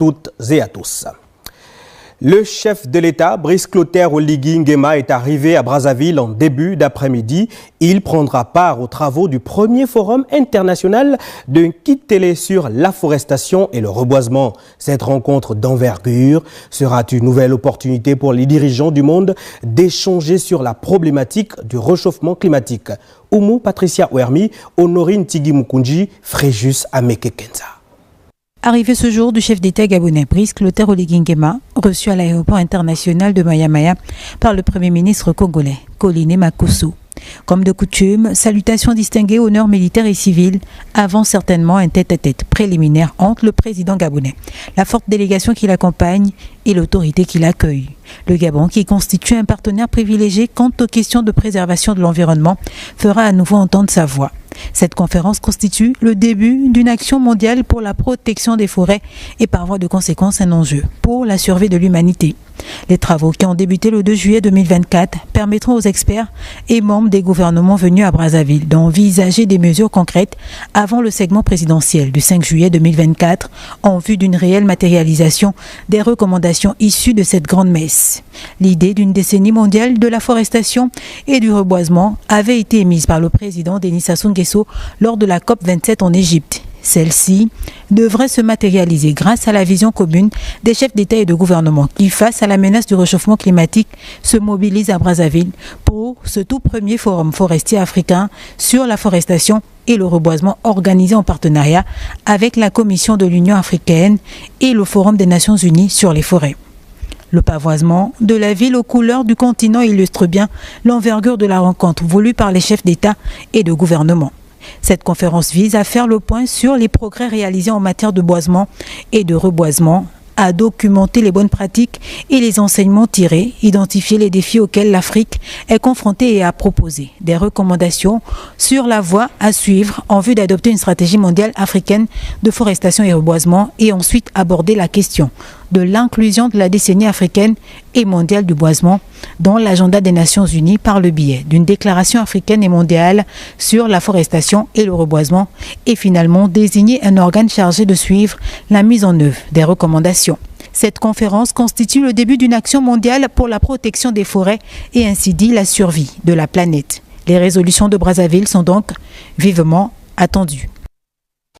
toutes et à tous. Le chef de l'État, Brice Clotaire Oligui Nguema, est arrivé à Brazzaville en début d'après-midi. Il prendra part aux travaux du premier forum international d'un kit télé sur l'afforestation et le reboisement. Cette rencontre d'envergure sera une nouvelle opportunité pour les dirigeants du monde d'échanger sur la problématique du réchauffement climatique. Oumou Patricia Ouermi, Honorine Tigui Mukunji, Fréjus Amekekenza. Arrivé ce jour du chef d'État gabonais Brice Clotaire Oligui Nguema, reçu à l'aéroport international de Maya-Maya par le Premier ministre congolais, Colline Makosso. Comme de coutume, salutations distinguées, honneurs militaires et civils, avant certainement un tête-à-tête préliminaire entre le président gabonais, la forte délégation qui l'accompagne et l'autorité qui l'accueille. Le Gabon, qui constitue un partenaire privilégié quant aux questions de préservation de l'environnement, fera à nouveau entendre sa voix. Cette conférence constitue le début d'une action mondiale pour la protection des forêts et par voie de conséquence un enjeu pour la survie de l'humanité. Les travaux qui ont débuté le 2 juillet 2024 permettront aux experts et membres des gouvernements venus à Brazzaville d'envisager des mesures concrètes avant le segment présidentiel du 5 juillet 2024 en vue d'une réelle matérialisation des recommandations issues de cette grande messe. L'idée d'une décennie mondiale de l'afforestation et du reboisement avait été émise par le président Denis Sassou Nguesso lors de la COP27 en Égypte. Celle-ci devrait se matérialiser grâce à la vision commune des chefs d'État et de gouvernement qui, face à la menace du réchauffement climatique, se mobilisent à Brazzaville pour ce tout premier forum forestier africain sur la forestation et le reboisement organisé en partenariat avec la Commission de l'Union africaine et le Forum des Nations Unies sur les forêts. Le pavoisement de la ville aux couleurs du continent illustre bien l'envergure de la rencontre voulue par les chefs d'État et de gouvernement. Cette conférence vise à faire le point sur les progrès réalisés en matière de boisement et de reboisement, à documenter les bonnes pratiques et les enseignements tirés, identifier les défis auxquels l'Afrique est confrontée et à proposer des recommandations sur la voie à suivre en vue d'adopter une stratégie mondiale africaine de forestation et reboisement et ensuite aborder la question de l'inclusion de la décennie africaine et mondiale du boisement dans l'agenda des Nations Unies par le biais d'une déclaration africaine et mondiale sur la forestation et le reboisement et finalement désigner un organe chargé de suivre la mise en œuvre des recommandations. Cette conférence constitue le début d'une action mondiale pour la protection des forêts et ainsi dit la survie de la planète. Les résolutions de Brazzaville sont donc vivement attendues.